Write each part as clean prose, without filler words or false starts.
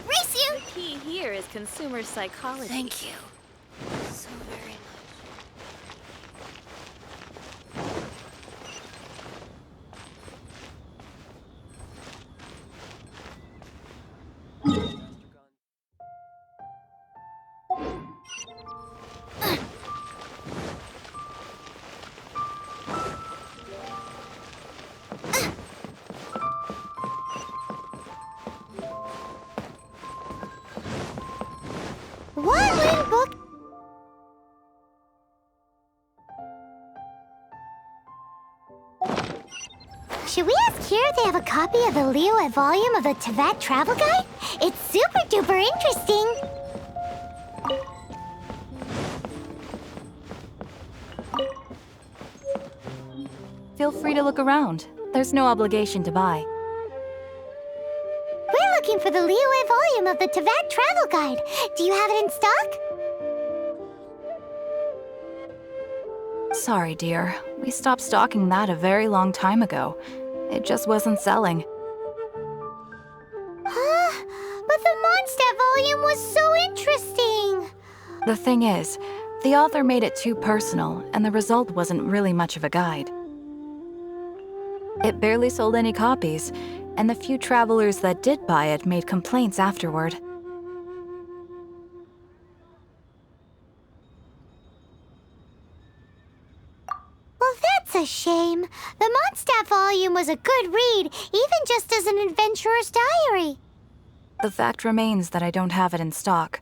Race you! The key here is consumer psychology. Thank you. So very much. One book. Should we ask here if they have a copy of the Liyue volume of the Teyvat Travel Guide? It's super duper interesting. Feel free to look around. There's no obligation to buy. We're looking for the Liyue volume of the Teyvat Travel Guide. Do you have it in stock? Sorry, dear. We stopped stocking that a very long time ago. It just wasn't selling. But the Mondstadt volume was so interesting. The thing is, the author made it too personal, and the result wasn't really much of a guide. It barely sold any copies, and the few travelers that did buy it made complaints afterward. Well, that's a shame. The Mondstadt volume was a good read, even just as an adventurer's diary. The fact remains that I don't have it in stock.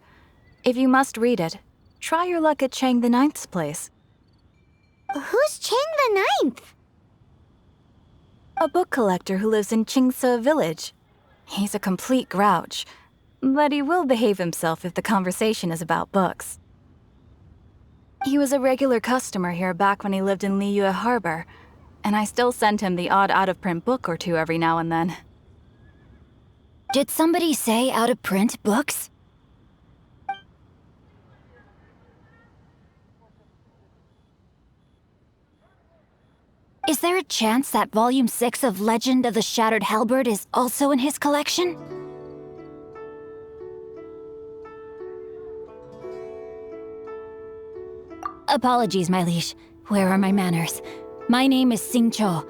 If you must read it, try your luck at Chang the Ninth's place. Who's Chang the Ninth? A book collector who lives in Qingse village. He's a complete grouch, but he will behave himself if the conversation is about books. He was a regular customer here back when he lived in Liyue Harbor, and I still send him the odd out-of-print book or two every now and then. Did somebody say out-of-print books? Is there a chance that Volume 6 of Legend of the Shattered Halberd is also in his collection? Apologies, my liege. Where are my manners? My name is Xingqiu,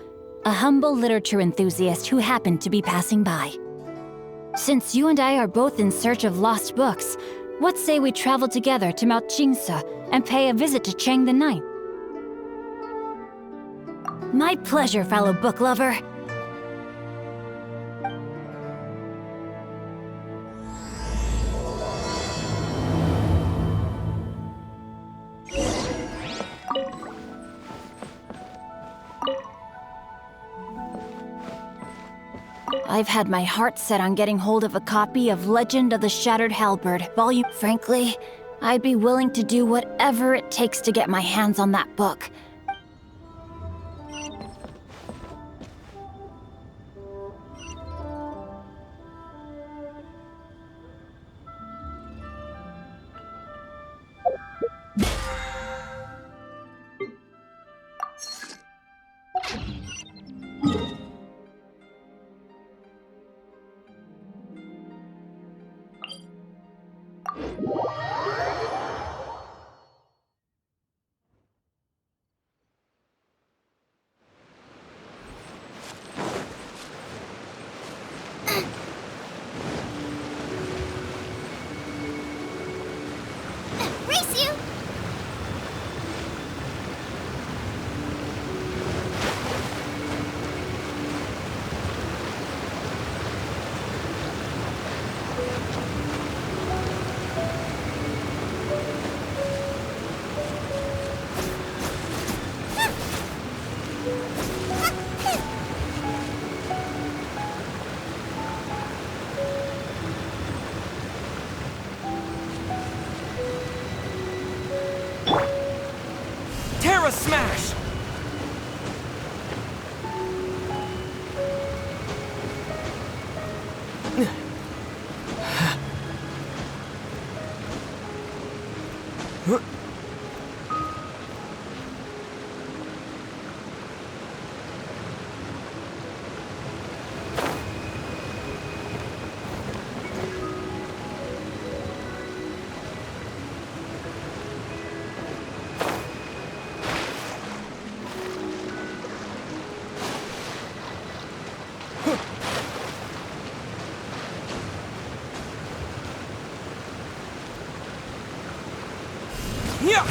a humble literature enthusiast who happened to be passing by. Since you and I are both in search of lost books, what say we travel together to Mount Qingse and pay a visit to Chang the Ninth? My pleasure, fellow book lover. I've had my heart set on getting hold of a copy of Legend of the Shattered Halberd, volume. Frankly, I'd be willing to do whatever it takes to get my hands on that book. Race you! Terra Smash! Yeah.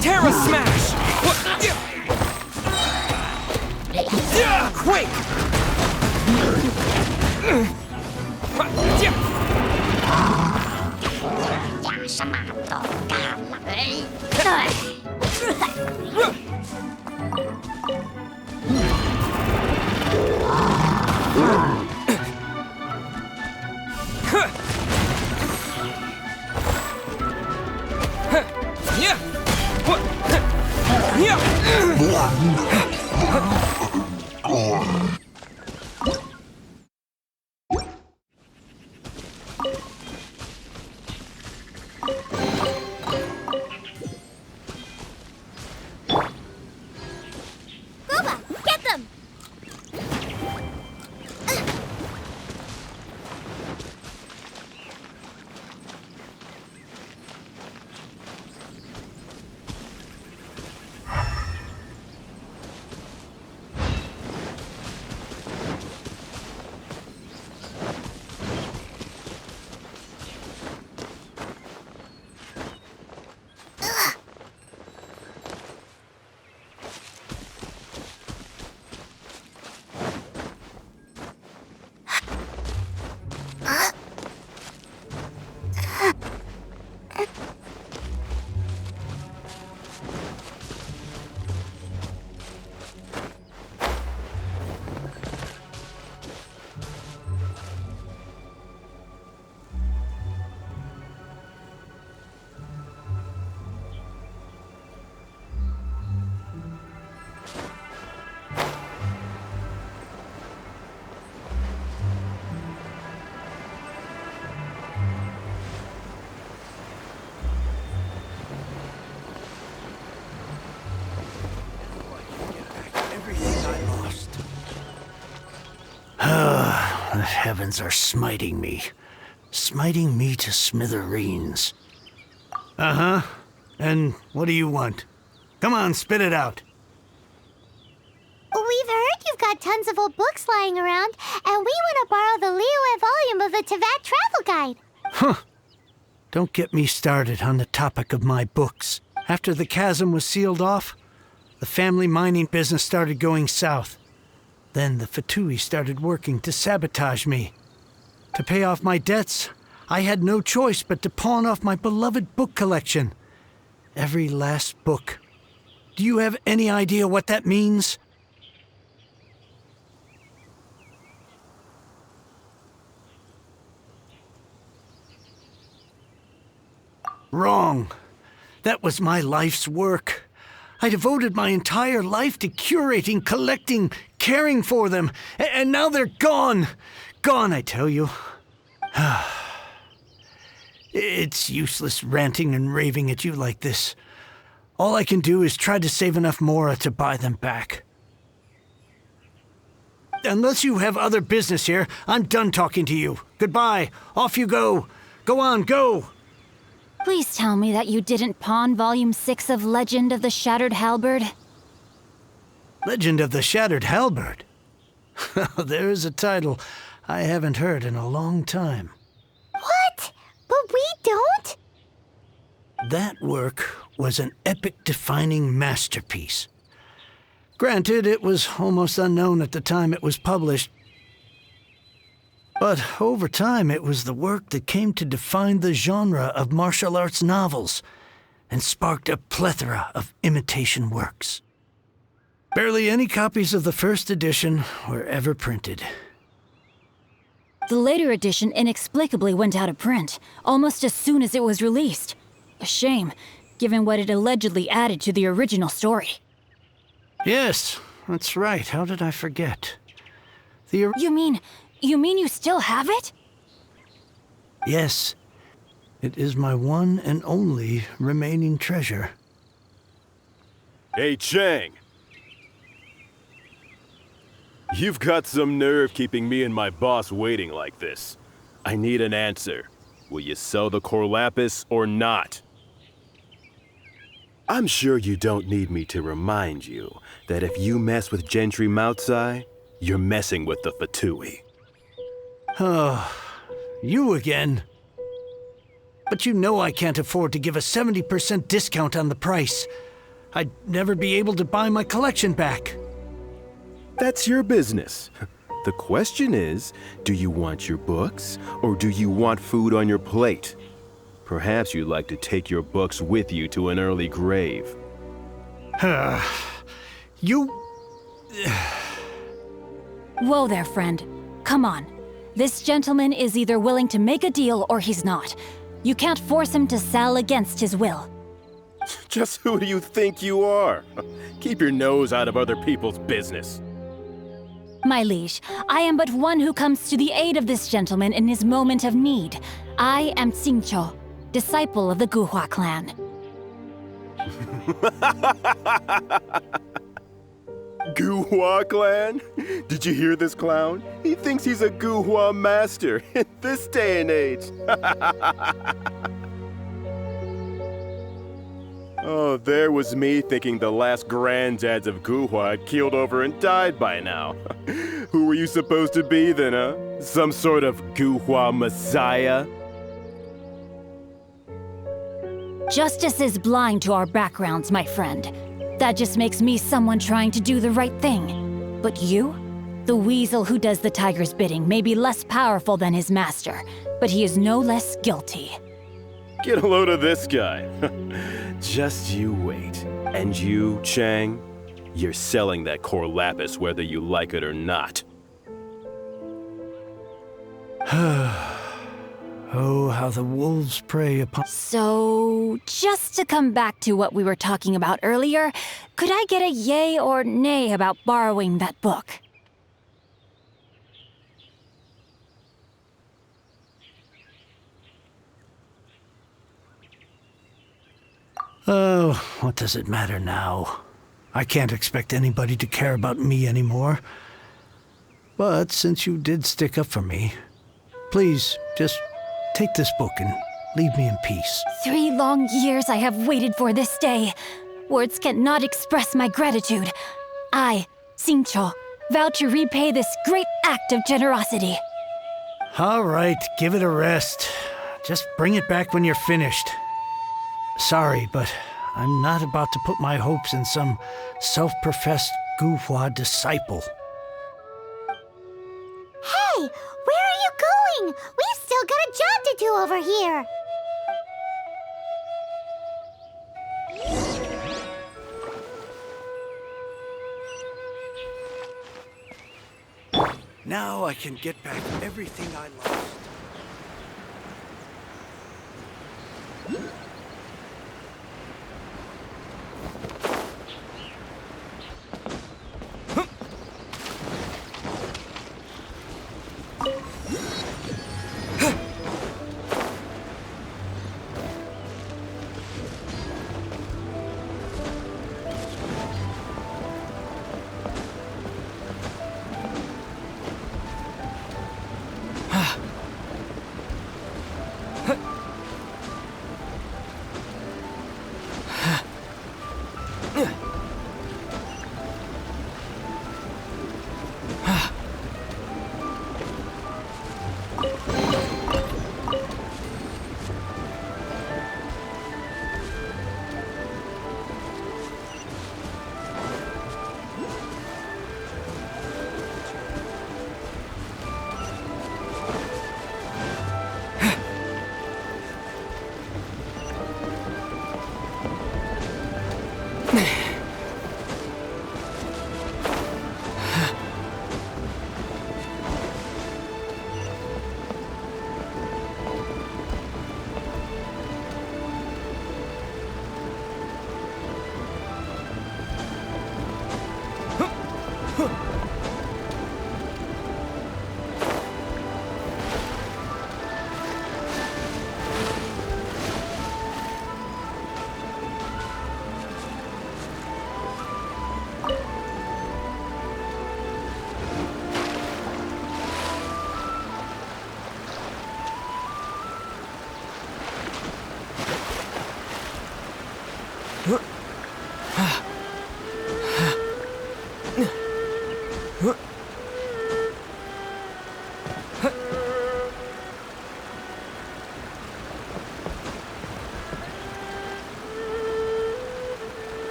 Terra Smash! Quake! Booba, get them! The heavens are smiting me. Smiting me to smithereens. Uh-huh. And what do you want? Come on, spit it out. We've heard you've got tons of old books lying around, and we want to borrow the Liyue volume of the Teyvat Travel Guide. Huh. Don't get me started on the topic of my books. After the chasm was sealed off, the family mining business started going south. Then the Fatui started working to sabotage me. To pay off my debts, I had no choice but to pawn off my beloved book collection. Every last book. Do you have any idea what that means? Wrong. That was my life's work. I devoted my entire life to curating, collecting, caring for them, and now they're gone. Gone, I tell you. It's useless ranting and raving at you like this. All I can do is try to save enough Mora to buy them back. Unless you have other business here, I'm done talking to you. Goodbye. Off you go. Go on, go. Please tell me that you didn't pawn Volume 6 of Legend of the Shattered Halberd. Legend of the Shattered Halberd? There's a title I haven't heard in a long time. What? But we don't? That work was an epic-defining masterpiece. Granted, it was almost unknown at the time it was published, but over time it was the work that came to define the genre of martial arts novels and sparked a plethora of imitation works. Barely any copies of the first edition were ever printed. The later edition inexplicably went out of print, almost as soon as it was released. A shame, given what it allegedly added to the original story. Yes, that's right. How did I forget? You mean you still have it? Yes. It is my one and only remaining treasure. Hey, Chang! You've got some nerve keeping me and my boss waiting like this. I need an answer. Will you sell the core lapis or not? I'm sure you don't need me to remind you that if you mess with Gentry Moutsai, you're messing with the Fatui. Oh, you again. But you know I can't afford to give a 70% discount on the price. I'd never be able to buy my collection back. That's your business. The question is, do you want your books, or do you want food on your plate? Perhaps you'd like to take your books with you to an early grave. You... Whoa there, friend. Come on. This gentleman is either willing to make a deal or he's not. You can't force him to sell against his will. Just who do you think you are? Keep your nose out of other people's business. My liege, I am but one who comes to the aid of this gentleman in his moment of need. I am Xingqiu, disciple of the Guhua clan. Guhua clan? Did you hear this clown? He thinks he's a Guhua master in this day and age. Oh, there was me thinking the last granddads of Guhua had keeled over and died by now. Who were you supposed to be then, huh? Some sort of Guhua messiah? Justice is blind to our backgrounds, my friend. That just makes me someone trying to do the right thing. But you? The weasel who does the tiger's bidding may be less powerful than his master, but he is no less guilty. Get a load of this guy. Just you wait. And you, Chang, you're selling that core lapis whether you like it or not. Oh, how the wolves prey upon... So, just to come back to what we were talking about earlier, could I get a yay or nay about borrowing that book? Oh, what does it matter now? I can't expect anybody to care about me anymore. But since you did stick up for me, please, just take this book and leave me in peace. 3 long years I have waited for this day. Words cannot express my gratitude. I, Xingqiu, vow to repay this great act of generosity. All right, give it a rest. Just bring it back when you're finished. Sorry, but I'm not about to put my hopes in some self-professed goofwa disciple. Hey, where are you going? We've still got a job to do over here. Now I can get back everything I lost.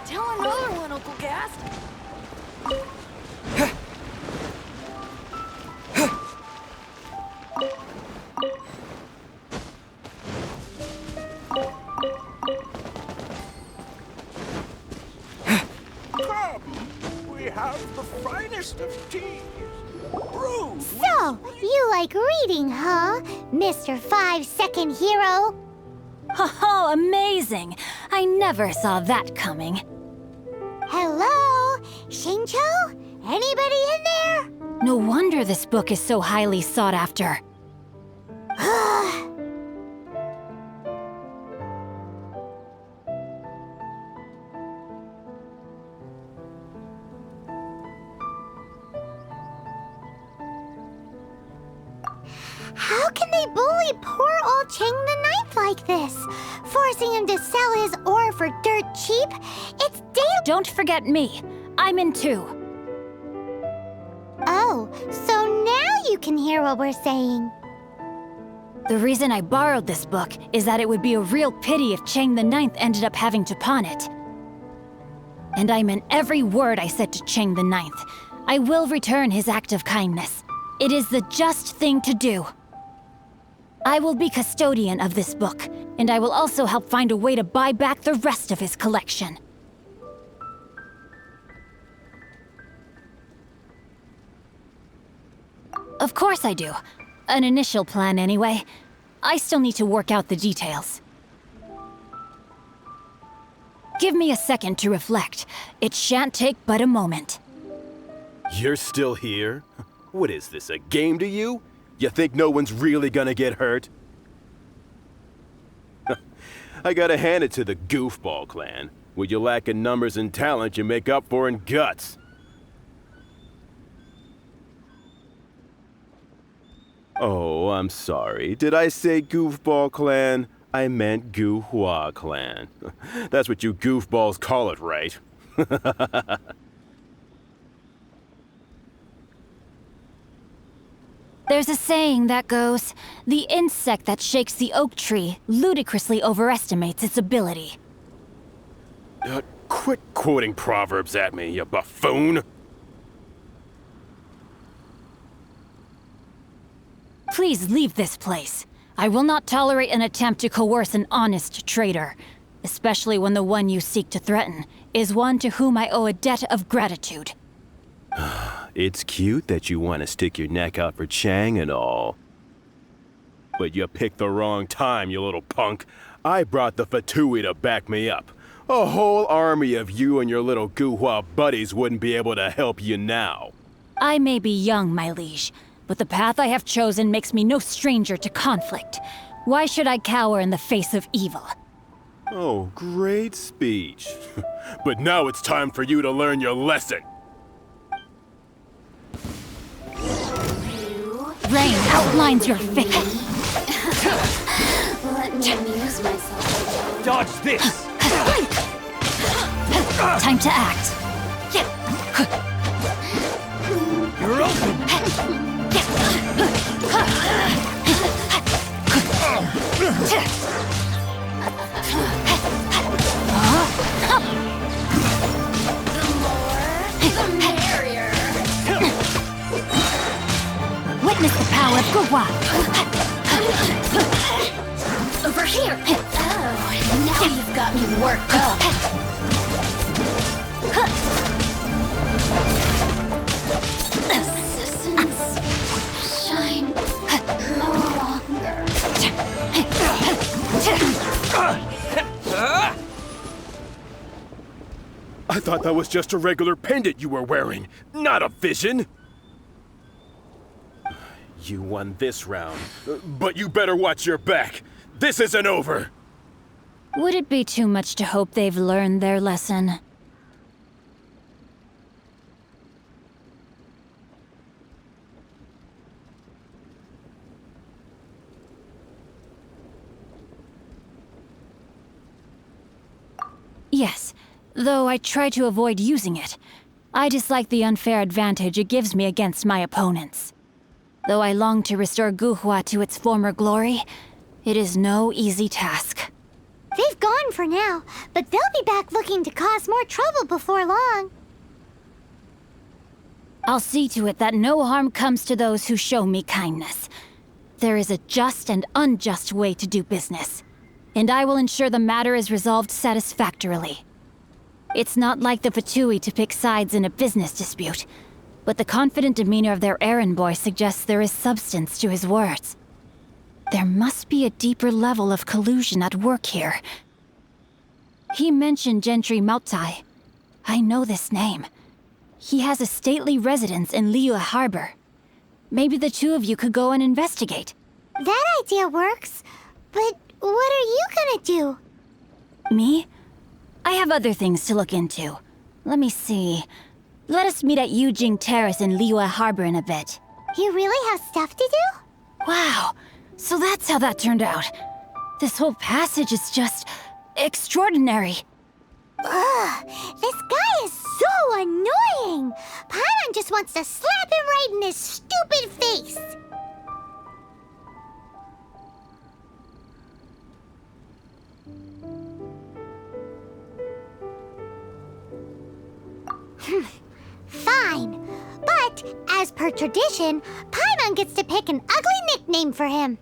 Tell another one, Uncle Gast. Come, we have the finest of teas. Brew. So, you like reading, huh, Mr. 5-second hero? Oh, amazing! I never saw that coming. Hello? Shincho? Anybody in there? No wonder this book is so highly sought after. How can they bully poor old Chang the Ninth like this? Forcing him to sell his ore for dirt cheap? It's Don't forget me. I'm in too. Oh, so now you can hear what we're saying. The reason I borrowed this book is that it would be a real pity if Chang the Ninth ended up having to pawn it. And I meant every word I said to Chang the Ninth. I will return his act of kindness. It is the just thing to do. I will be custodian of this book, and I will also help find a way to buy back the rest of his collection. Of course I do. An initial plan, anyway. I still need to work out the details. Give me a second to reflect. It shan't take but a moment. You're still here? What is this, a game to you? You think no one's really gonna get hurt? I gotta hand it to the Goofball clan. What you lack in numbers and talent, you make up for in guts. Oh, I'm sorry. Did I say Goofball Clan? I meant Guhua Clan. That's what you goofballs call it, right? There's a saying that goes, the insect that shakes the oak tree ludicrously overestimates its ability. Quit quoting proverbs at me, you buffoon! Please leave this place. I will not tolerate an attempt to coerce an honest trader, especially when the one you seek to threaten is one to whom I owe a debt of gratitude. It's cute that you want to stick your neck out for Chang and all. But you picked the wrong time, you little punk. I brought the Fatui to back me up. A whole army of you and your little Guhua buddies wouldn't be able to help you now. I may be young, my liege, but the path I have chosen makes me no stranger to conflict. Why should I cower in the face of evil? Oh, great speech. But now it's time for you to learn your lesson. Rain outlines your fate. Let me amuse myself. Dodge this! Time to act. You're open! The merrier. Witness the power of Guhua. Over here. Oh, now you've got me worked up. Assistance shine no longer. I thought that was just a regular pendant you were wearing, not a vision. You won this round, but you better watch your back. This isn't over. Would it be too much to hope they've learned their lesson? Yes, though I try to avoid using it. I dislike the unfair advantage it gives me against my opponents. Though I long to restore Guhua to its former glory, it is no easy task. They've gone for now, but they'll be back looking to cause more trouble before long. I'll see to it that no harm comes to those who show me kindness. There is a just and unjust way to do business, and I will ensure the matter is resolved satisfactorily. It's not like the Fatui to pick sides in a business dispute, but the confident demeanor of their errand boy suggests there is substance to his words. There must be a deeper level of collusion at work here. He mentioned Gentry Mautai. I know this name. He has a stately residence in Liyue Harbor. Maybe the two of you could go and investigate. That idea works, but what are you gonna do? Me? I have other things to look into. Let me see. Let us meet at Yujing Terrace in Liyue Harbor in a bit. You really have stuff to do? Wow, so that's how that turned out. This whole passage is just extraordinary. Ugh, this guy is so annoying! Paimon just wants to slap him right in his stupid face! Fine, but as per tradition, Paimon gets to pick an ugly nickname for him.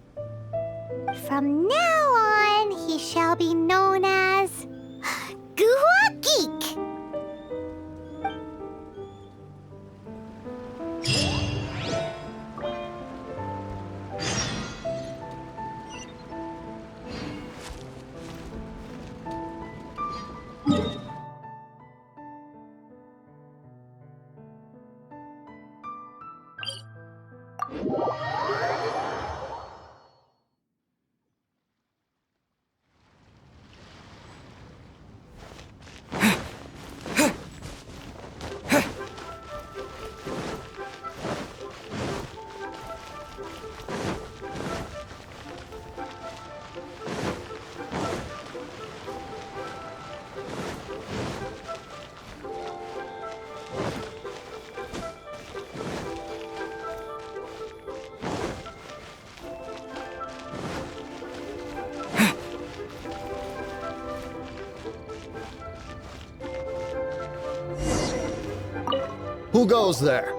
From now on, he shall be known as Guhua Geek. Who goes there?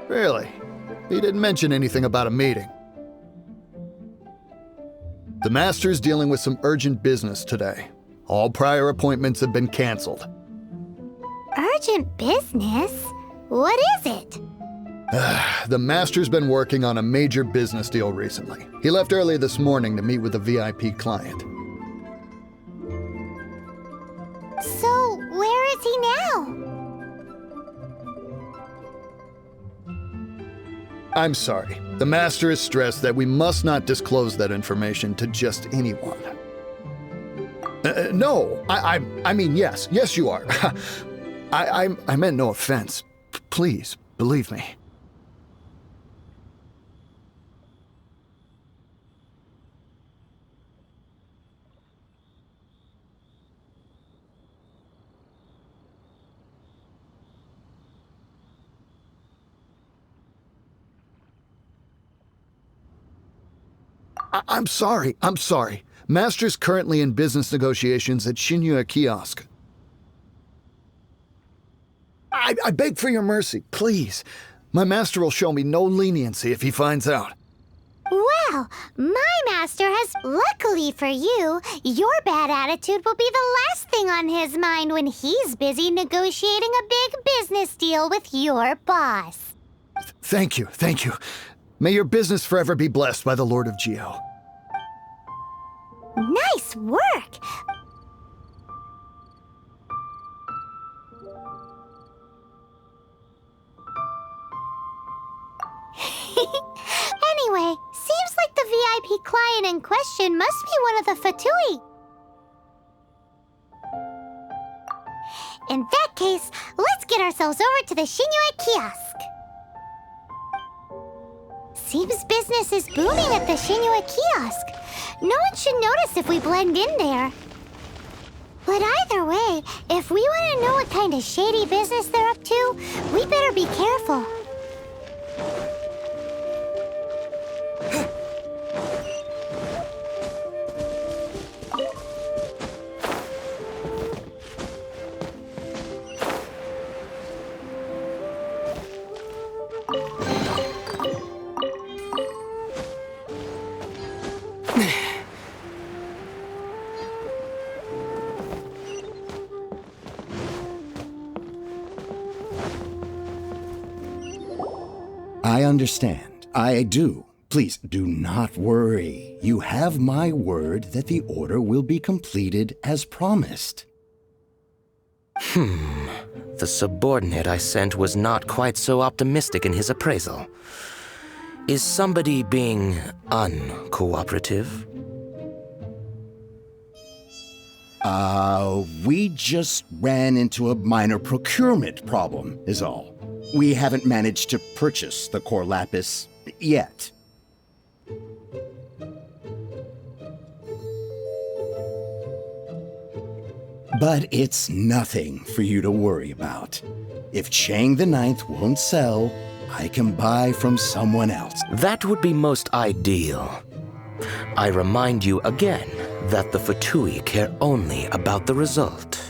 Really? He didn't mention anything about a meeting. The Master's dealing with some urgent business today. All prior appointments have been canceled. Urgent business? What is it? The Master's been working on a major business deal recently. He left early this morning to meet with a VIP client. So, where is he now? I'm sorry. The Master has stressed that we must not disclose that information to just anyone. No, I mean, yes. Yes, you are. I meant no offense. Please, believe me. I'm sorry. Master's currently in business negotiations at Shinya Kiosk. I beg for your mercy, please. My master will show me no leniency if he finds out. Well, my master has, luckily for you, your bad attitude will be the last thing on his mind when he's busy negotiating a big business deal with your boss. Thank you. May your business forever be blessed by the Lord of Geo. Nice work! Anyway, seems like the VIP client in question must be one of the Fatui. In that case, let's get ourselves over to the Shinue Kiosk. Seems business is booming at the Shinue Kiosk. No one should notice if we blend in there. But either way, if we want to know what kind of shady business they're up to, we better be careful. I understand. I do. Please do not worry. You have my word that the order will be completed as promised. The subordinate I sent was not quite so optimistic in his appraisal. Is somebody being uncooperative? We just ran into a minor procurement problem, is all. We haven't managed to purchase the core lapis yet. But it's nothing for you to worry about. If Chang the Ninth won't sell, I can buy from someone else. That would be most ideal. I remind you again that the Fatui care only about the result.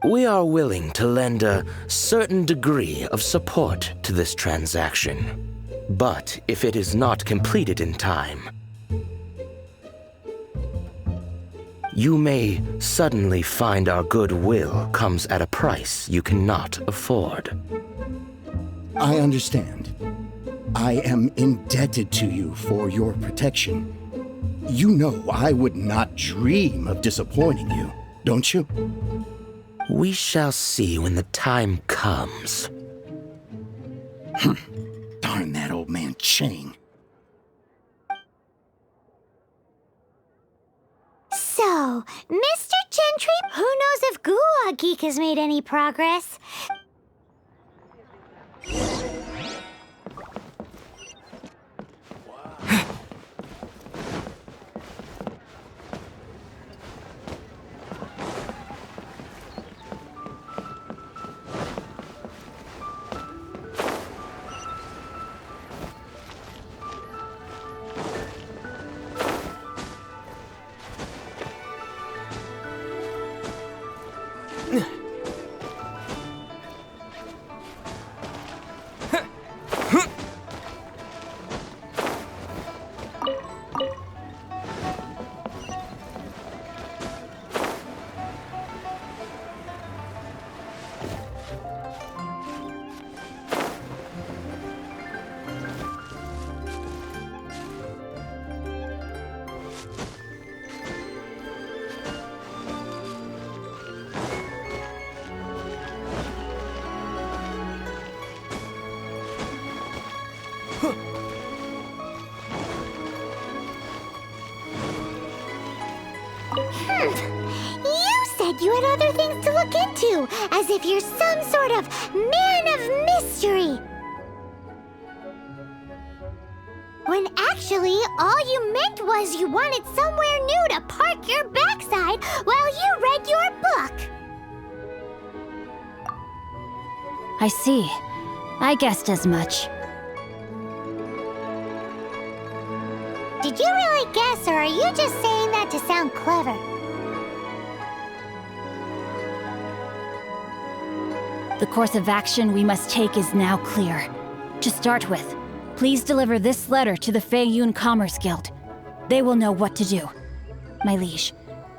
We are willing to lend a certain degree of support to this transaction. But if it is not completed in time, you may suddenly find our goodwill comes at a price you cannot afford. I understand. I am indebted to you for your protection. You know I would not dream of disappointing you, don't you? We shall see when the time comes. Darn that old man Chang. So, Mr. Gentry, who knows if Gua Geek has made any progress? You said you had other things to look into, as if you're some sort of man of mystery. When actually, all you meant was you wanted somewhere new to park your backside while you read your book. I see. I guessed as much. Did you really guess, or are you just saying that to sound clever? The course of action we must take is now clear. To start with, please deliver this letter to the Feiyun Commerce Guild. They will know what to do. My liege,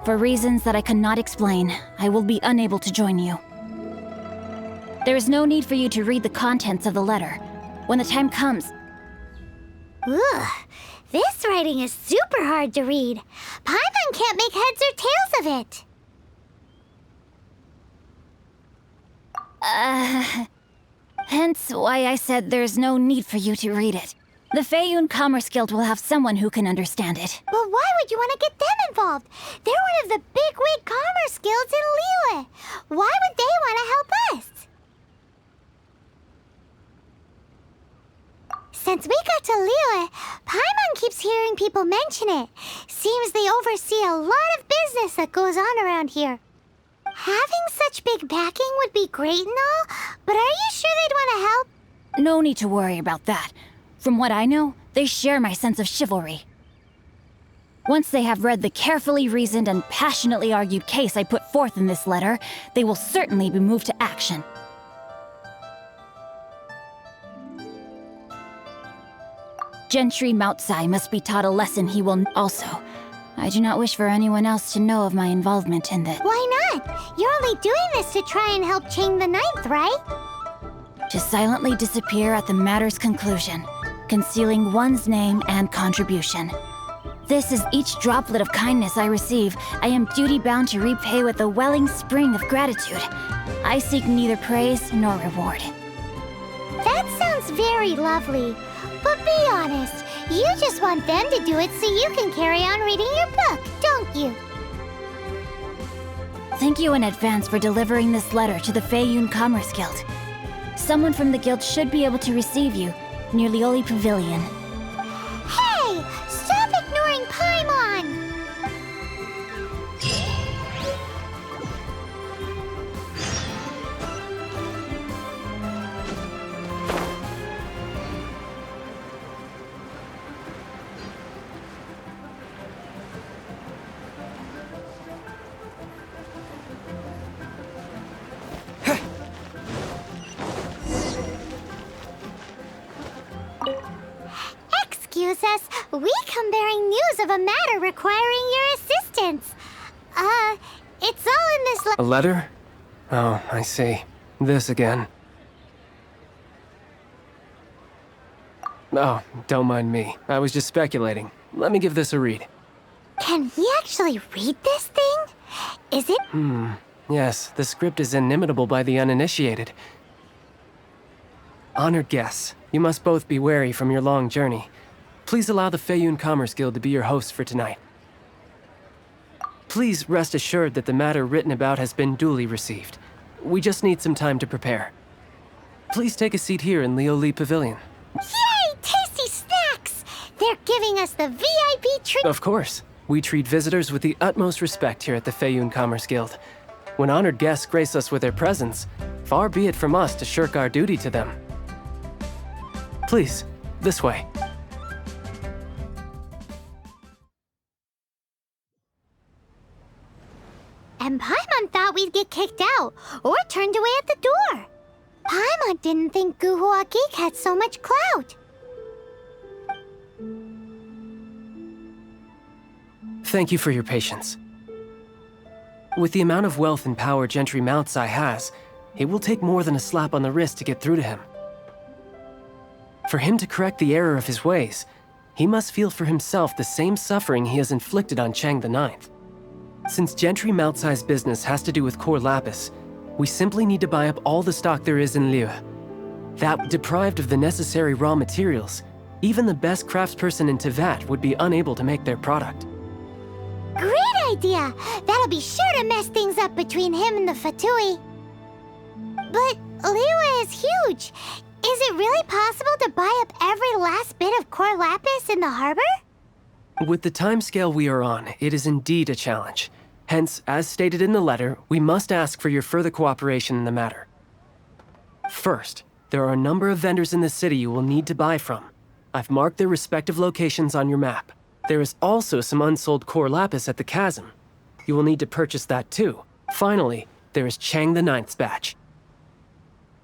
for reasons that I cannot explain, I will be unable to join you. There is no need for you to read the contents of the letter. When the time comes... Ugh, this writing is super hard to read. Paimon can't make heads or tails of it. Hence why I said there's no need for you to read it. The Feiyun Commerce Guild will have someone who can understand it. But why would you want to get them involved? They're one of the bigwig commerce guilds in Liyue. Why would they want to help us? Since we got to Liyue, Paimon keeps hearing people mention it. Seems they oversee a lot of business that goes on around here. Having such big backing would be great and all, but are you sure they'd want to help? No need to worry about that. From what I know, they share my sense of chivalry. Once they have read the carefully reasoned and passionately argued case I put forth in this letter, they will certainly be moved to action. Gentry Moutsai must be taught a lesson he will also. I do not wish for anyone else to know of my involvement in this. Why not? You're only doing this to try and help Chang the Ninth, right? To silently disappear at the matter's conclusion, concealing one's name and contribution. This is each droplet of kindness I receive, I am duty-bound to repay with a welling spring of gratitude. I seek neither praise nor reward. That sounds very lovely. But be honest, you just want them to do it so you can carry on reading your book, don't you? Thank you in advance for delivering this letter to the Feiyun Commerce Guild. Someone from the guild should be able to receive you near Lioli Pavilion. Hey! Stop ignoring Paimon! Excuse us, we come bearing news of a matter requiring your assistance. It's all in this A letter? Oh, I see. This again. Oh, don't mind me. I was just speculating. Let me give this a read. Can we actually read this thing? Is it? Yes, the script is inimitable by the uninitiated. Honored guests, you must both be wary from your long journey. Please allow the Feiyun Commerce Guild to be your hosts for tonight. Please rest assured that the matter written about has been duly received. We just need some time to prepare. Please take a seat here in Lioli Pavilion. Yay! Tasty snacks! They're giving us the VIP treat. Of course. We treat visitors with the utmost respect here at the Feiyun Commerce Guild. When honored guests grace us with their presence, far be it from us to shirk our duty to them. Please, this way. And Paimon thought thought we'd get kicked out or turned away at the door. Paimon didn't think Guhua Geek had so much clout. Thank you for your patience. With the amount of wealth and power Gentry Moutsai has, it will take more than a slap on the wrist to get through to him. For him to correct the error of his ways, he must feel for himself the same suffering he has inflicted on Chang the Ninth. Since Gentry Moutsai's business has to do with core lapis, we simply need to buy up all the stock there is in Liyue. That, deprived of the necessary raw materials, even the best craftsperson in Tevat would be unable to make their product. Great idea! That'll be sure to mess things up between him and the Fatui. But Liyue is huge. Is it really possible to buy up every last bit of core lapis in the harbor? With the timescale we are on, it is indeed a challenge. Hence, as stated in the letter, we must ask for your further cooperation in the matter. First, there are a number of vendors in the city you will need to buy from. I've marked their respective locations on your map. There is also some unsold core lapis at the chasm. You will need to purchase that too. Finally, there is Chang the Ninth's batch.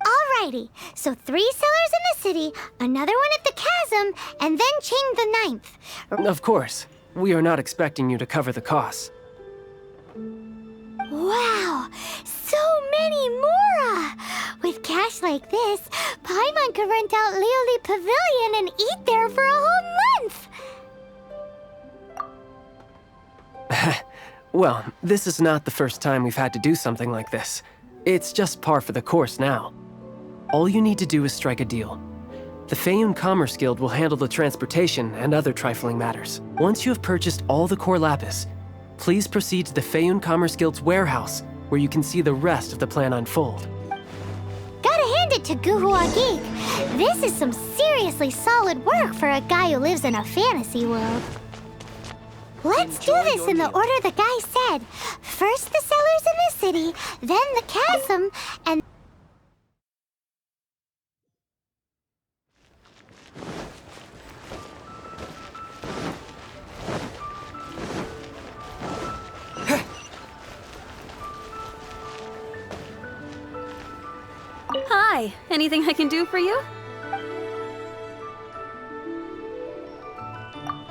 Alrighty, so 3 sellers in the city, another one at the chasm, and then Chang the Ninth. Of course, we are not expecting you to cover the costs. Wow, so many more! With cash like this, Paimon could rent out Lioli Pavilion and eat there for a whole month! Well, this is not the first time we've had to do something like this. It's just par for the course now. All you need to do is strike a deal. The Feiyun Commerce Guild will handle the transportation and other trifling matters. Once you have purchased all the core lapis, please proceed to the Feiyun Commerce Guild's warehouse, where you can see the rest of the plan unfold. Gotta hand it to Guhua Geek. This is some seriously solid work for a guy who lives in a fantasy world. Let's do this in the order the guy said. First the sellers in the city, then the chasm, and... Hi, anything I can do for you?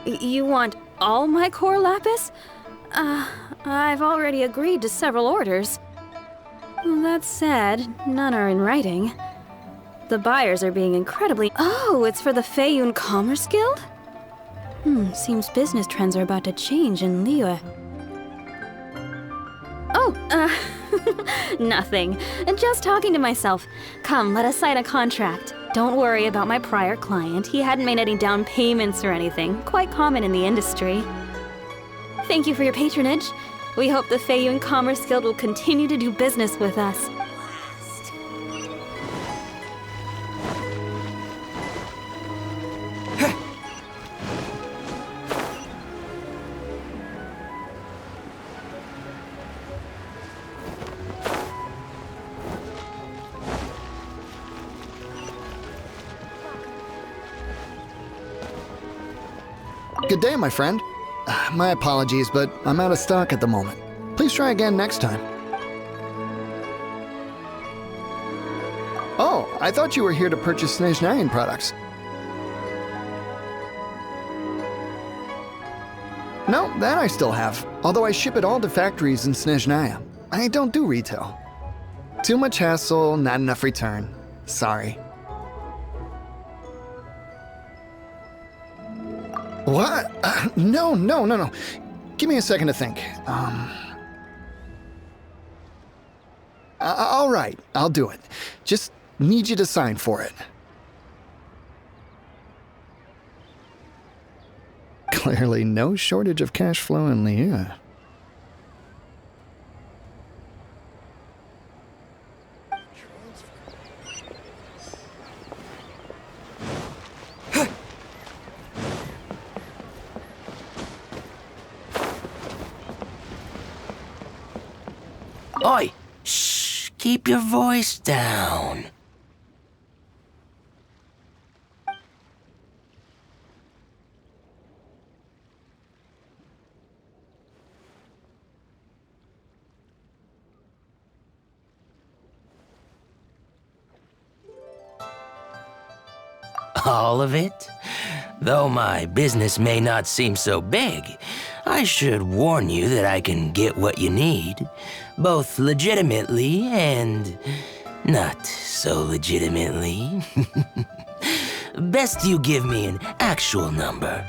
You want all my core lapis? I've already agreed to several orders. Well, that said, none are in writing. The buyers are being incredibly... Oh, it's for the Feiyun Commerce Guild? Seems business trends are about to change in Liyue. Oh, nothing. Just talking to myself. Come, let us sign a contract. Don't worry about my prior client. He hadn't made any down payments or anything. Quite common in the industry. Thank you for your patronage. We hope the Feiyun Commerce Guild will continue to do business with us. Good day, my friend. My apologies, but I'm out of stock at the moment. Please try again next time. Oh, I thought you were here to purchase Snezhnayan products. No, that I still have, although I ship it all to factories in Snezhnaya. I don't do retail. Too much hassle, not enough return. Sorry. What? No. Give me a second to think. All right, I'll do it. Just need you to sign for it. Clearly no shortage of cash flow in Liyue. Oi! Shh! Keep your voice down. All of it? Though my business may not seem so big, I should warn you that I can get what you need, both legitimately and not so legitimately. Best you give me an actual number.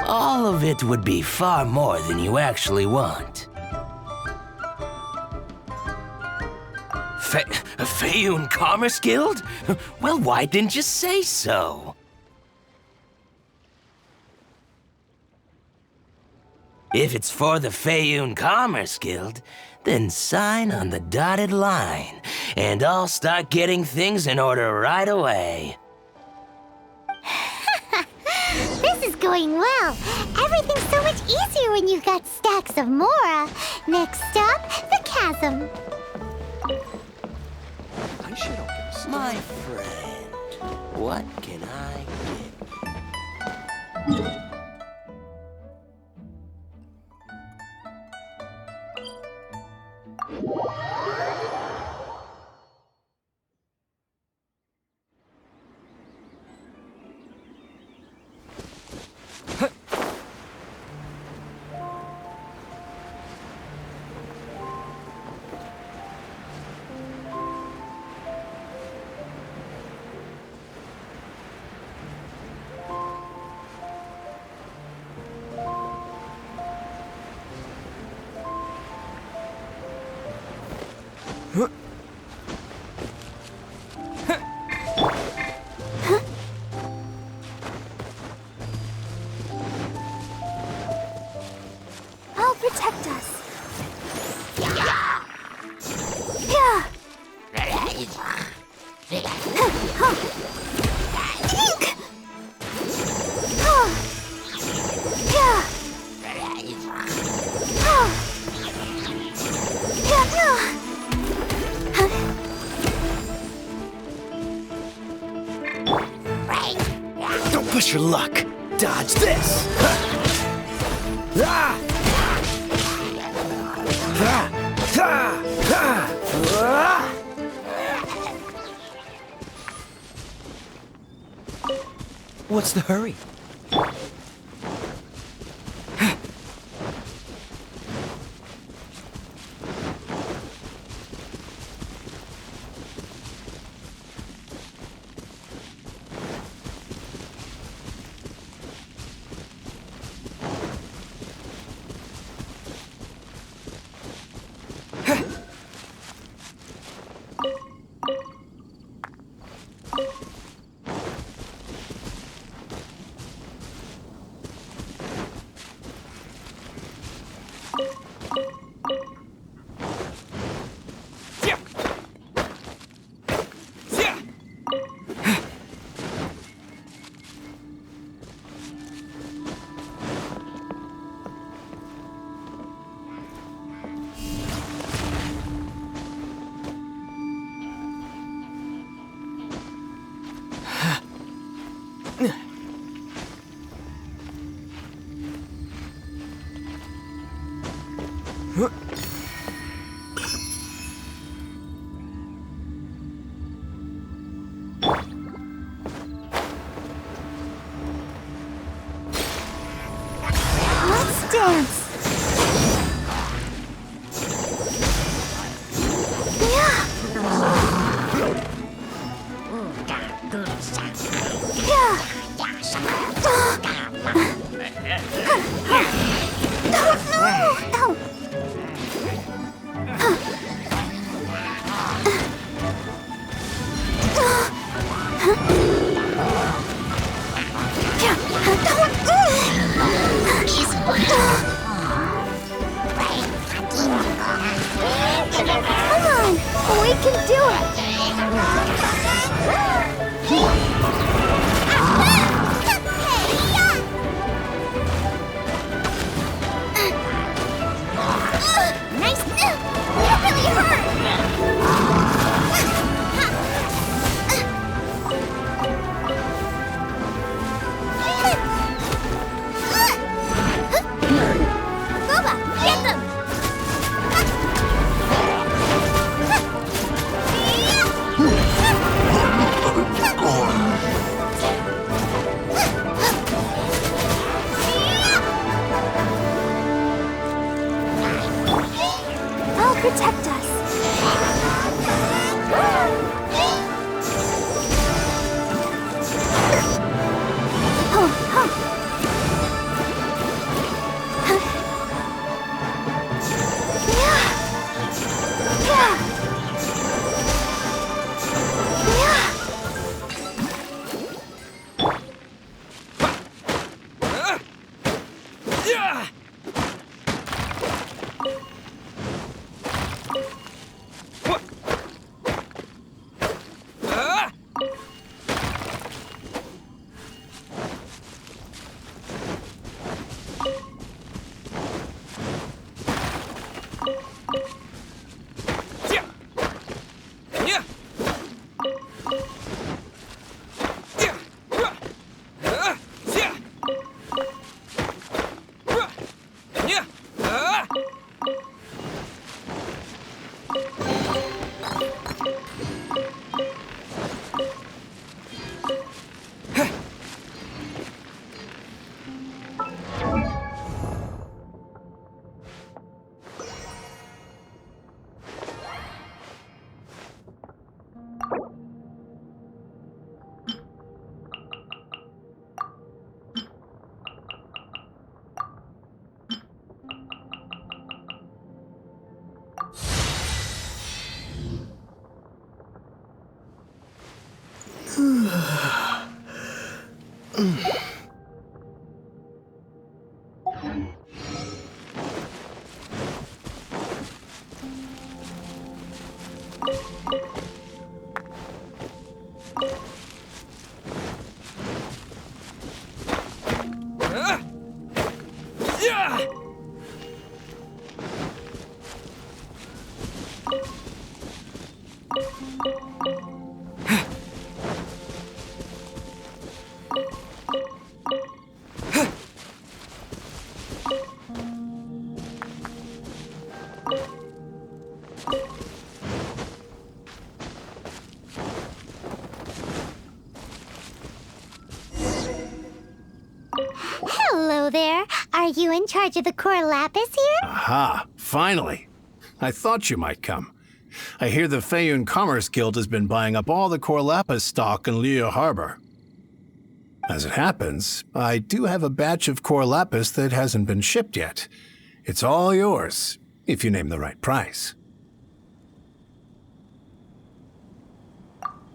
All of it would be far more than you actually want. Fayoun Commerce Guild? Well, why didn't you say so? If it's for the Fayoun Commerce Guild, then sign on the dotted line, and I'll start getting things in order right away. This is going well. Everything's so much easier when you've got stacks of Mora. Next up, the chasm. My friend, what can I get? I'll protect us. Don't push your luck. Dodge this. Ah! Ah! Ah! Ah! What's the hurry? Let's dance. Come on, we can do it. Nice. That really hurt. Booba, get them! protect us. Hello there. Are you in charge of the core lapis here? Aha, finally. I thought you might come. I hear the Feiyun Commerce Guild has been buying up all the core lapis stock in Liu Harbor. As it happens, I do have a batch of core lapis that hasn't been shipped yet. It's all yours, if you name the right price.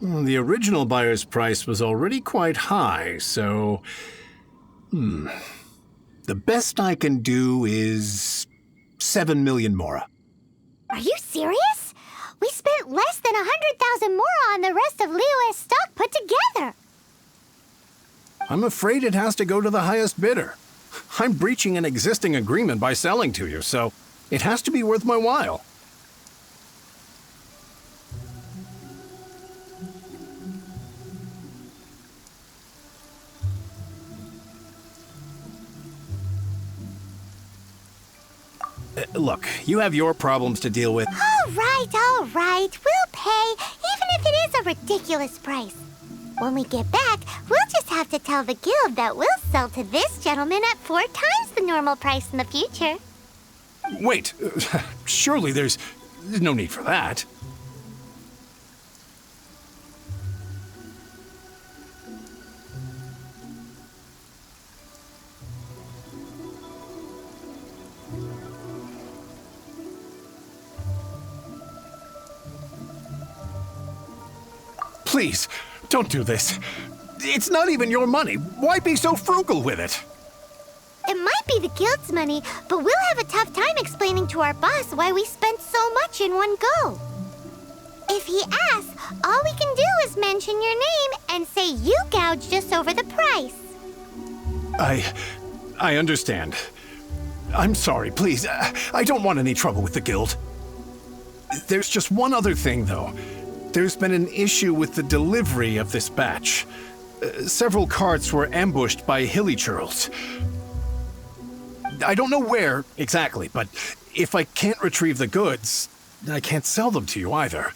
The original buyer's price was already quite high, so... The best I can do is 7 million mora. Are you serious? We spent less than 100,000 mora on the rest of Liyue's stock put together. I'm afraid it has to go to the highest bidder. I'm breaching an existing agreement by selling to you, so it has to be worth my while. Look, you have your problems to deal with. All right. We'll pay, even if it is a ridiculous price. When we get back, we'll just have to tell the guild that we'll sell to this gentleman at 4 times the normal price in the future. Wait, surely there's no need for that. Please, don't do this. It's not even your money. Why be so frugal with it? It might be the guild's money, but we'll have a tough time explaining to our boss why we spent so much in one go. If he asks, all we can do is mention your name and say you gouged us over the price. I understand. I'm sorry, please. I don't want any trouble with the guild. There's just one other thing, though. There's been an issue with the delivery of this batch. Several carts were ambushed by hilly churls. I don't know where exactly, but if I can't retrieve the goods, I can't sell them to you either.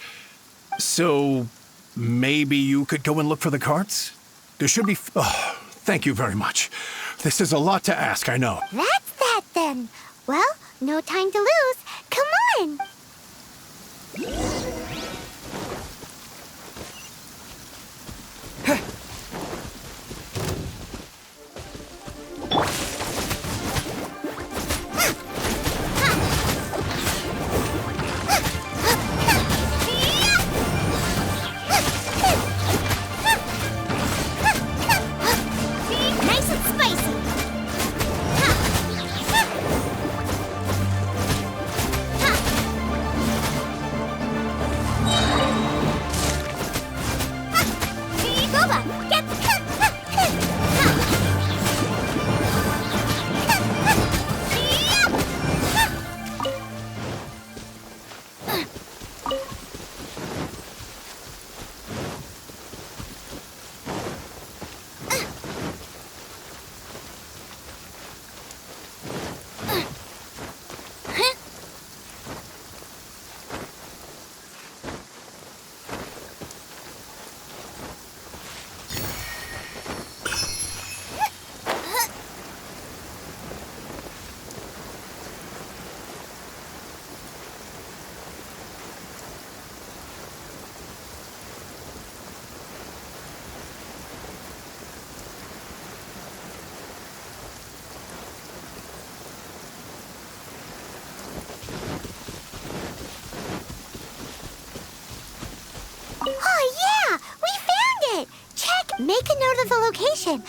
So maybe you could go and look for the carts? There should be... Oh, thank you very much. This is a lot to ask, I know. That's that then. Well, no time to lose. Come on. Nice and spicy. Boba, get Oh, yeah! We found it! Check! Make a note of the location.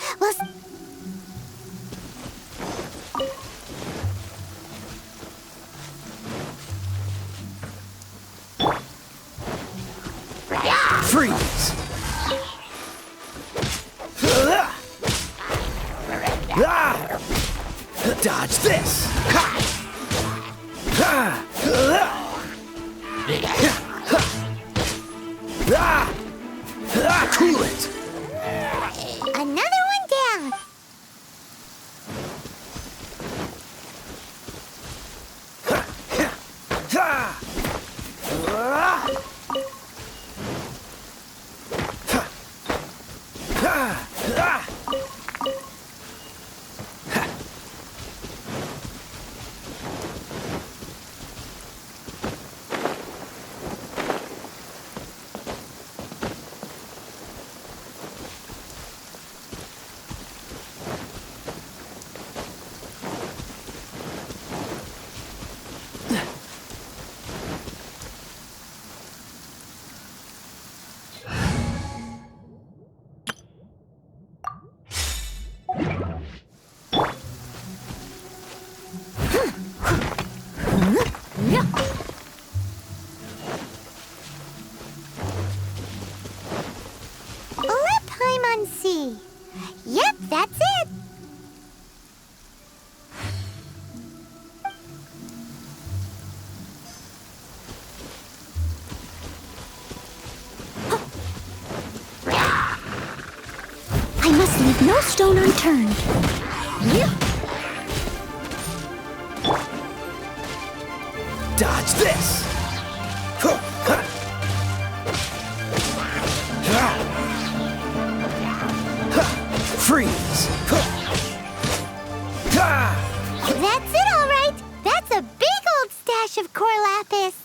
Freeze! Dodge this! Cool it! Another one down. Let Paimon see. Yep, that's it. I must leave no stone unturned. Dodge this! Freeze! That's it, all right. That's a big old stash of core lapis.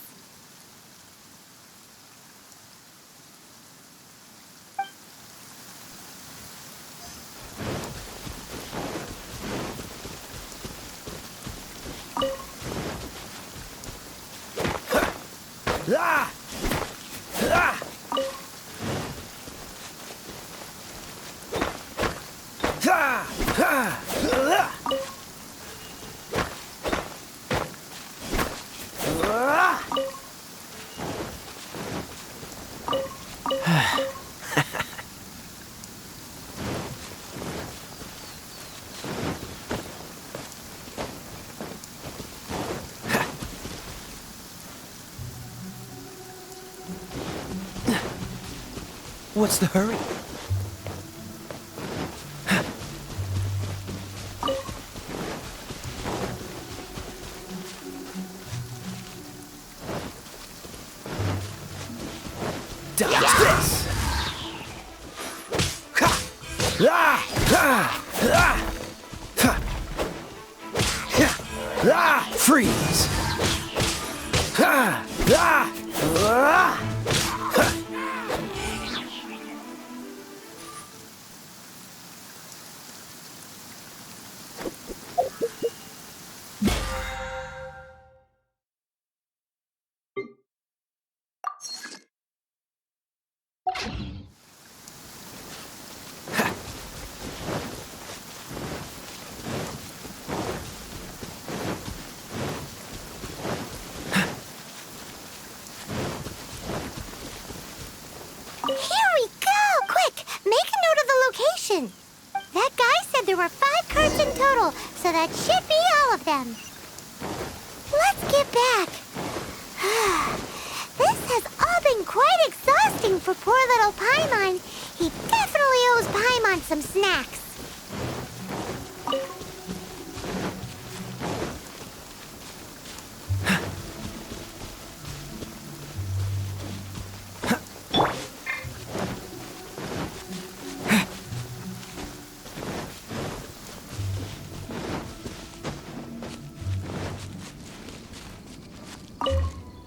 What's the hurry? Dodge this! Freeze! Here we go! Quick, make a note of the location. That guy said there were 5 carts in total, so that should be all of them. Let's get back. This has all been quite exhausting for poor little Paimon. He definitely owes Paimon some snacks.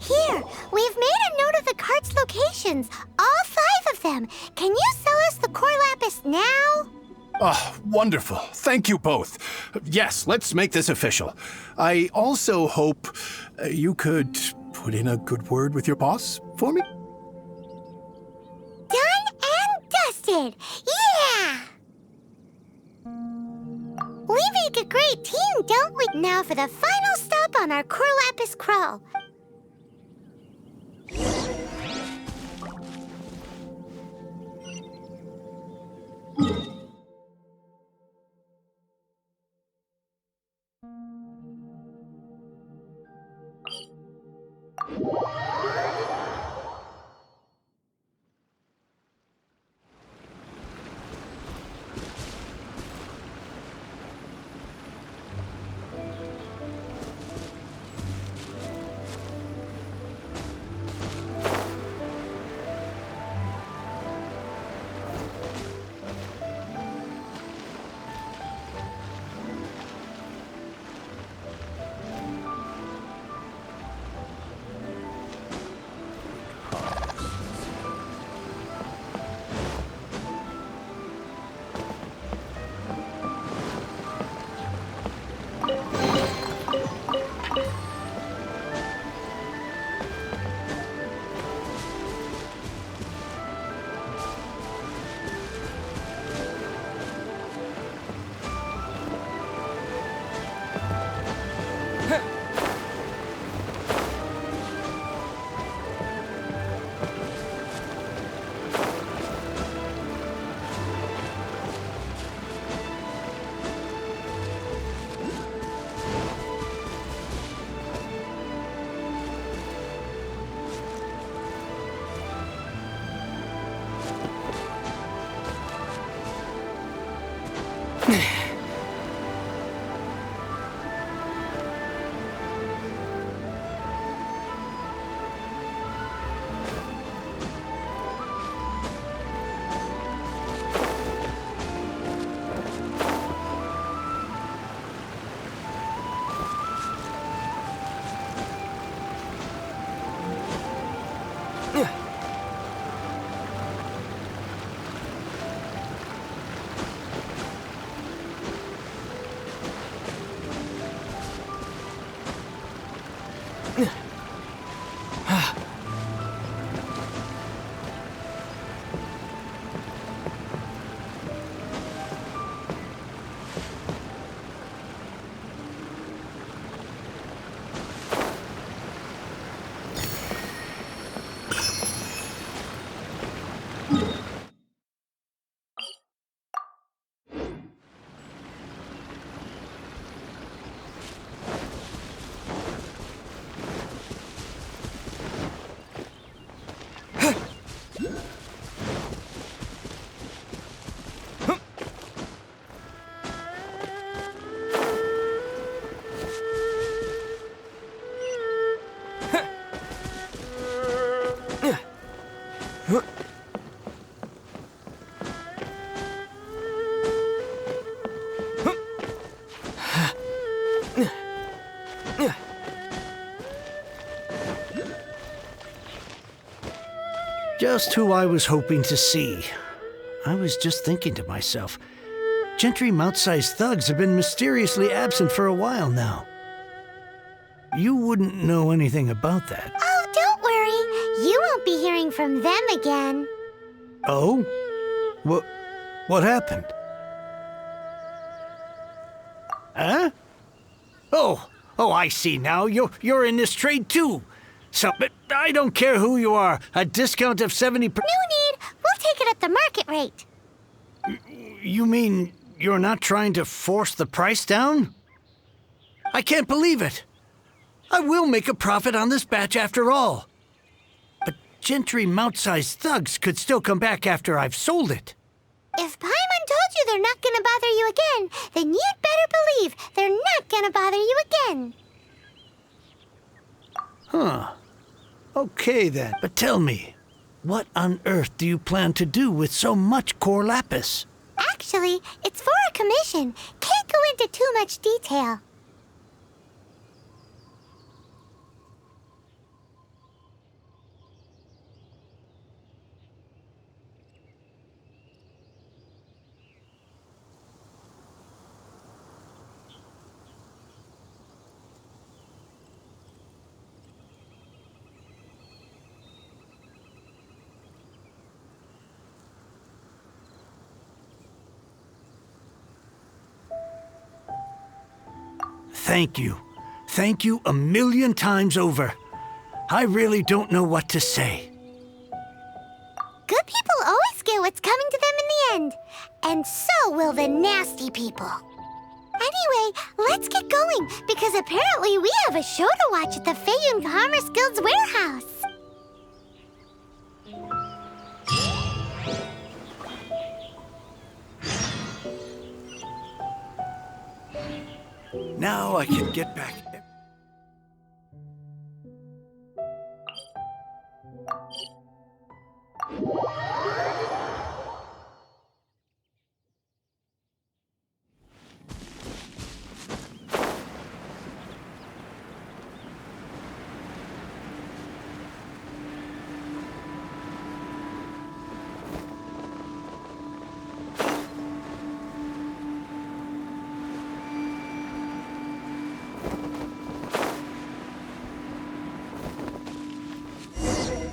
Here, we've made a note of the cart's locations, all 5 of them. Can you sell us the core lapis now? Oh, wonderful. Thank you both. Yes, let's make this official. I also hope you could put in a good word with your boss for me. Done and dusted! Yeah! We make a great team, don't we? Now for the final stop on our core lapis crawl. Just who I was hoping to see. I was just thinking to myself, Gentry mouth-sized thugs have been mysteriously absent for a while now. You wouldn't know anything about that. Oh, don't worry. You won't be hearing from them again. Oh? What happened? Huh? Oh, I see now. You're in this trade too. So, but I don't care who you are. A discount of 70%. No need. We'll take it at the market rate. You mean you're not trying to force the price down? I can't believe it. I will make a profit on this batch after all. But Gentry mouth-sized thugs could still come back after I've sold it. If Paimon told you they're not gonna bother you again, then you'd better believe they're not gonna bother you again. Huh. Okay then, but tell me, what on earth do you plan to do with so much core lapis? Actually, it's for a commission. Can't go into too much detail. Thank you. Thank you a million times over. I really don't know what to say. Good people always get what's coming to them in the end. And so will the nasty people. Anyway, let's get going, because apparently we have a show to watch at the Feiyun Commerce Guild's warehouse. Now I can get back.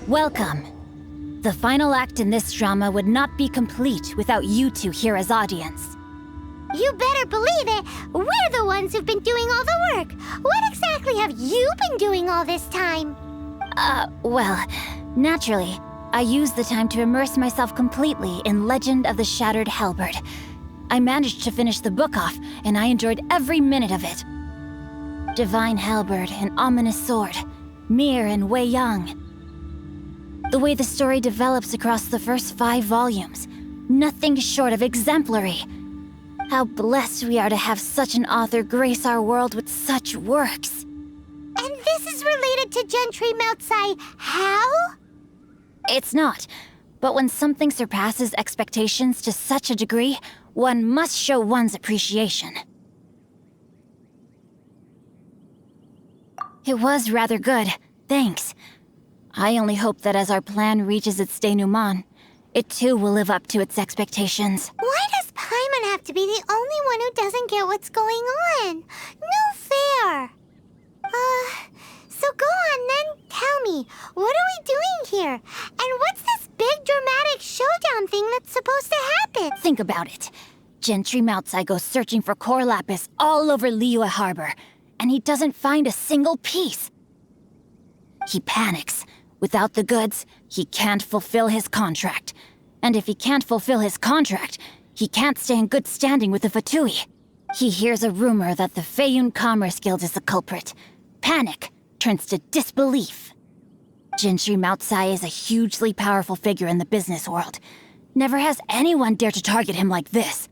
Welcome. The final act in this drama would not be complete without you two here as audience. You better believe it. We're the ones who've been doing all the work. What exactly have you been doing all this time? Well, naturally, I used the time to immerse myself completely in Legend of the Shattered Halberd. I managed to finish the book off, and I enjoyed every minute of it. Divine Halberd, an ominous sword, Mir and Wei Yang. The way the story develops across the first 5 volumes, nothing short of exemplary. How blessed we are to have such an author grace our world with such works. And this is related to Gentry Moutsai how? It's not, but when something surpasses expectations to such a degree, one must show one's appreciation. It was rather good, thanks. I only hope that as our plan reaches its denouement, it too will live up to its expectations. Why does Paimon have to be the only one who doesn't get what's going on? No fair. So go on then, tell me, what are we doing here? And what's this big dramatic showdown thing that's supposed to happen? Think about it. Gentry Moutsai goes searching for core lapis all over Liyue Harbor, and he doesn't find a single piece. He panics. Without the goods, he can't fulfill his contract. And if he can't fulfill his contract, he can't stay in good standing with the Fatui. He hears a rumor that the Feiyun Commerce Guild is the culprit. Panic turns to disbelief. Gentry Moutsai is a hugely powerful figure in the business world. Never has anyone dared to target him like this.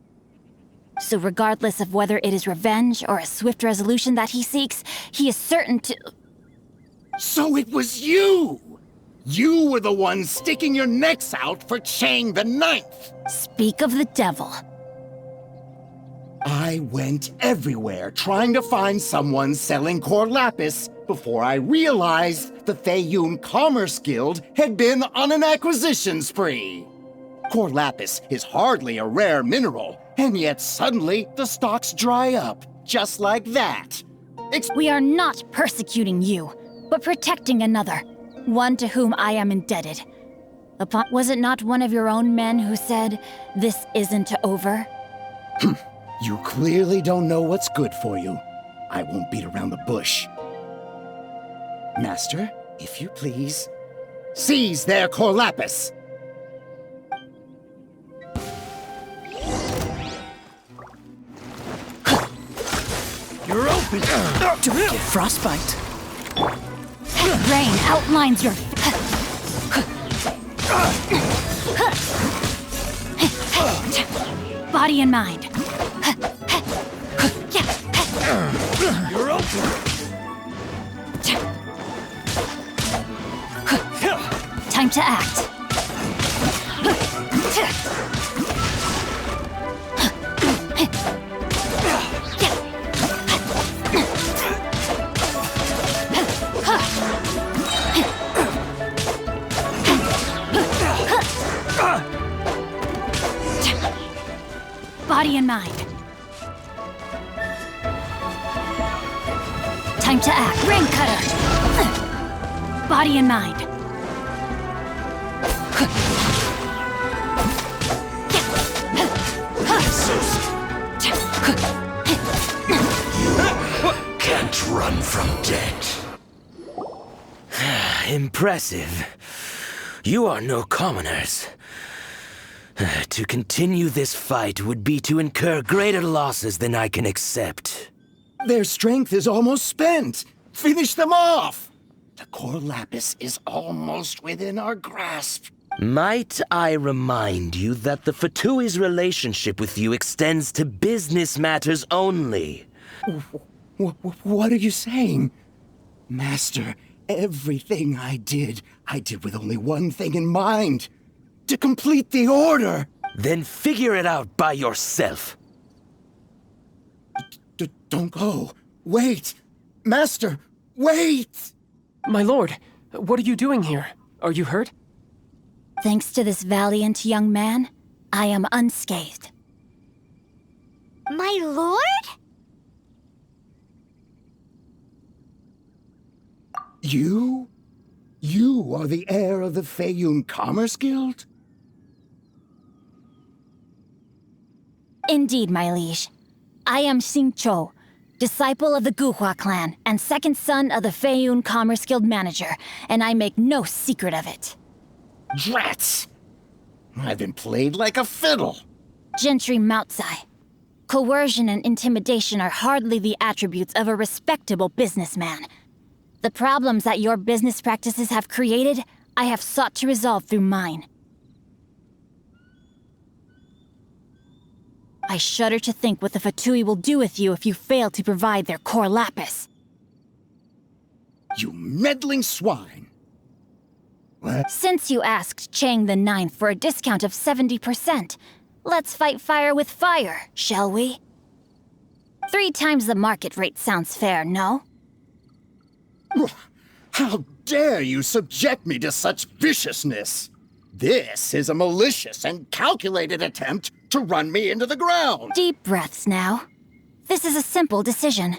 So regardless of whether it is revenge or a swift resolution that he seeks, he is certain to... So it was you! You were the one sticking your necks out for Chang the Ninth! Speak of the devil. I went everywhere trying to find someone selling core lapis before I realized the Feiyun Commerce Guild had been on an acquisition spree. Core lapis is hardly a rare mineral, and yet suddenly the stocks dry up, just like that. We are not persecuting you, but protecting another, one to whom I am indebted. Was it not one of your own men who said, "This isn't over"? You clearly don't know what's good for you. I won't beat around the bush. Master, if you please, seize their core lapis. You're open. Don't get frostbite. Rain outlines your... Body and mind. You're open. Time to act. Body and mind. Time to act. Ring cutter. Body and mind. Can't run from death. Impressive. You are no commoners. To continue this fight would be to incur greater losses than I can accept. Their strength is almost spent. Finish them off. The core lapis is almost within our grasp. Might I remind you that the Fatui's relationship with you extends to business matters only? What are you saying? Master, everything I did with only one thing in mind. To complete the order. Then figure it out by yourself. Don't go. Wait. Master, wait! My lord, what are you doing here? Are you hurt? Thanks to this valiant young man, I am unscathed. My lord? You? You are the heir of the Feiyun Commerce Guild? Indeed, my liege. I am Xingqiu, disciple of the Guhua clan and second son of the Feiyun Commerce Guild manager, and I make no secret of it. Drats! I've been played like a fiddle. Gentry Moutsai. Coercion and intimidation are hardly the attributes of a respectable businessman. The problems that your business practices have created, I have sought to resolve through mine. I shudder to think what the Fatui will do with you if you fail to provide their core lapis. You meddling swine! What? Since you asked Chang the Ninth for a discount of 70%, let's fight fire with fire, shall we? 3 times the market rate sounds fair, no? How dare you subject me to such viciousness? This is a malicious and calculated attempt to run me into the ground. Deep breaths now. This is a simple decision.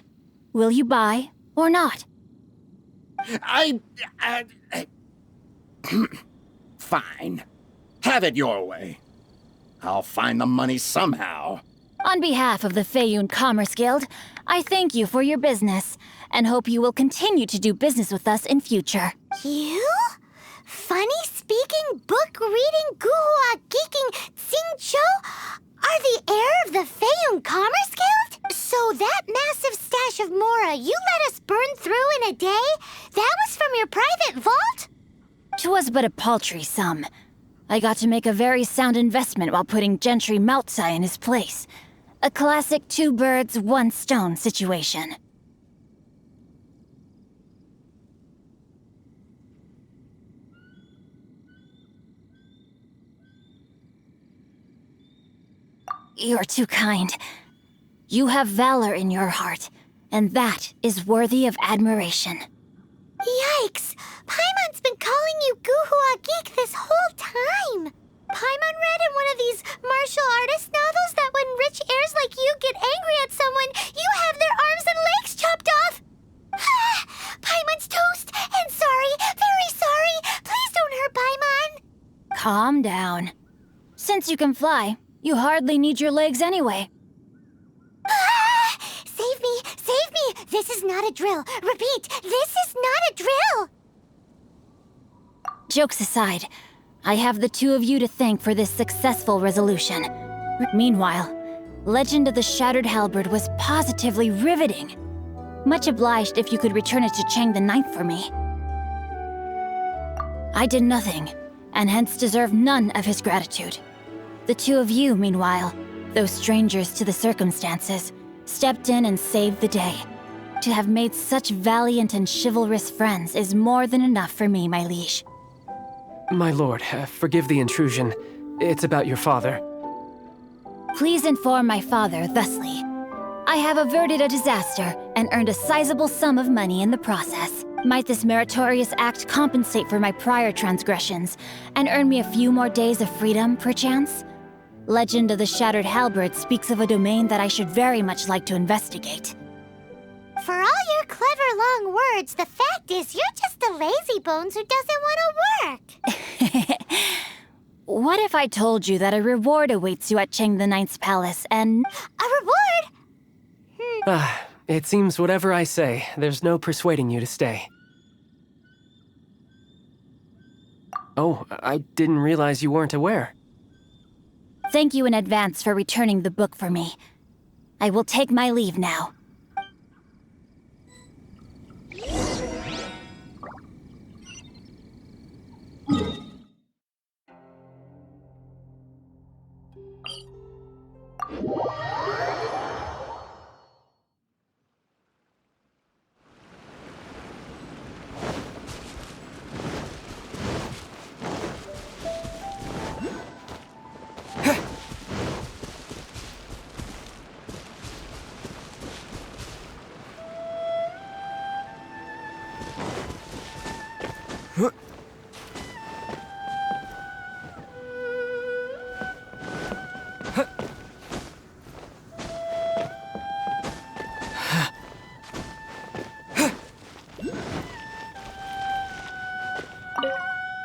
Will you buy or not? Fine. Have it your way. I'll find the money somehow. On behalf of the Feiyun Commerce Guild, I thank you for your business, and hope you will continue to do business with us in future. You? Funny-speaking, book-reading, guhua geeking Xingqiu are the heir of the Feiyun Commerce Guild? So that massive stash of Mora you let us burn through in a day, that was from your private vault? 'Twas but a paltry sum. I got to make a very sound investment while putting Gentry Moutsai in his place. A classic 2 birds, 1 stone situation. You're too kind. You have valor in your heart, and that is worthy of admiration. Yikes! Paimon's been calling you Guhua Geek this whole time! Paimon read in one of these martial artist novels that when rich heirs like you get angry at someone, you have their arms and legs chopped off! Paimon's toast! And sorry, very sorry! Please don't hurt Paimon! Calm down. Since you can fly, you hardly need your legs anyway. Save me! Save me! This is not a drill! Repeat, this is not a drill! Jokes aside, I have the two of you to thank for this successful resolution. Meanwhile, Legend of the Shattered Halberd was positively riveting. Much obliged if you could return it to Chang the Ninth for me. I did nothing, and hence deserve none of his gratitude. The two of you, meanwhile, though strangers to the circumstances, stepped in and saved the day. To have made such valiant and chivalrous friends is more than enough for me, my liege. My lord, forgive the intrusion. It's about your father. Please inform my father thusly. I have averted a disaster and earned a sizable sum of money in the process. Might this meritorious act compensate for my prior transgressions and earn me a few more days of freedom, perchance? Legend of the Shattered Halberd speaks of a domain that I should very much like to investigate. For all your clever long words, the fact is you're just a lazy bones who doesn't want to work. What if I told you that a reward awaits you at Chang the Ninth's palace and... A reward? It seems whatever I say, there's no persuading you to stay. Oh, I didn't realize you weren't aware. Thank you in advance for returning the book for me. I will take my leave now.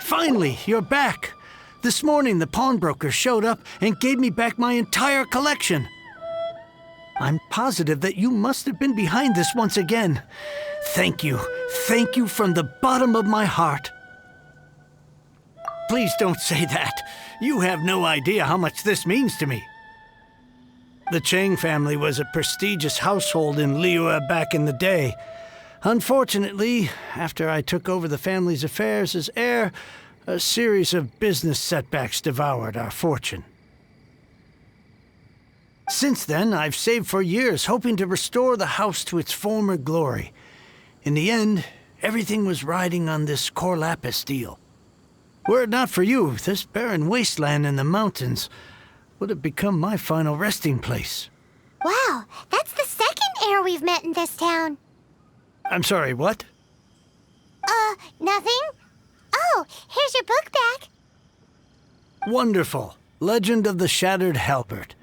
Finally, you're back. This morning, the pawnbroker showed up and gave me back my entire collection. I'm positive that you must have been behind this once again. Thank you from the bottom of my heart. Please don't say that. You have no idea how much this means to me. The Chang family was a prestigious household in Liyue back in the day. Unfortunately, after I took over the family's affairs as heir, a series of business setbacks devoured our fortune. Since then, I've saved for years, hoping to restore the house to its former glory. In the end, everything was riding on this core lapis deal. Were it not for you, this barren wasteland in the mountains would have become my final resting place. Wow, that's the second heir we've met in this town. I'm sorry, what? Nothing? Oh, here's your book back. Wonderful. Legend of the Shattered Halberd.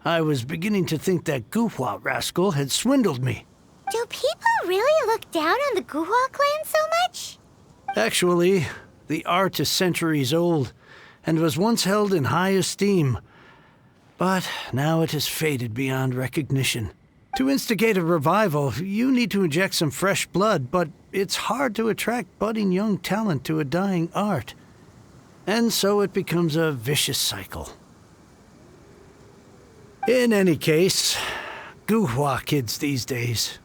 I was beginning to think that Guhua rascal had swindled me. Do people really look down on the Guhua clan so much? Actually, the art is centuries old and was once held in high esteem. But now it has faded beyond recognition. To instigate a revival, you need to inject some fresh blood, but it's hard to attract budding young talent to a dying art. And so it becomes a vicious cycle. In any case, Guhua kids these days.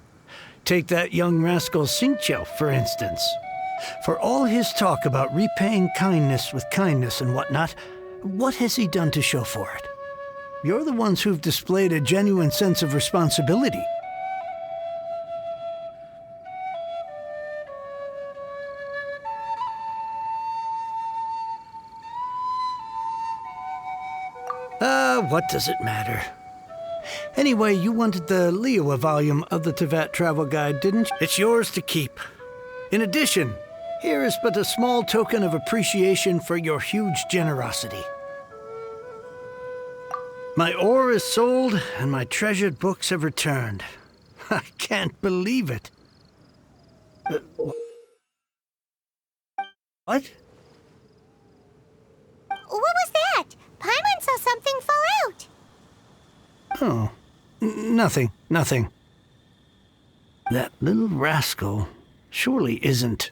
Take that young rascal Xingqiu, for instance. For all his talk about repaying kindness with kindness and whatnot, what has he done to show for it? You're the ones who've displayed a genuine sense of responsibility. What does it matter? Anyway, you wanted the Liyue volume of the Teyvat Travel Guide, didn't you? It's yours to keep. In addition, here is but a small token of appreciation for your huge generosity. My ore is sold, and my treasured books have returned. I can't believe it. What? What was that? Paimon saw something fall out. Oh, nothing. That little rascal surely isn't...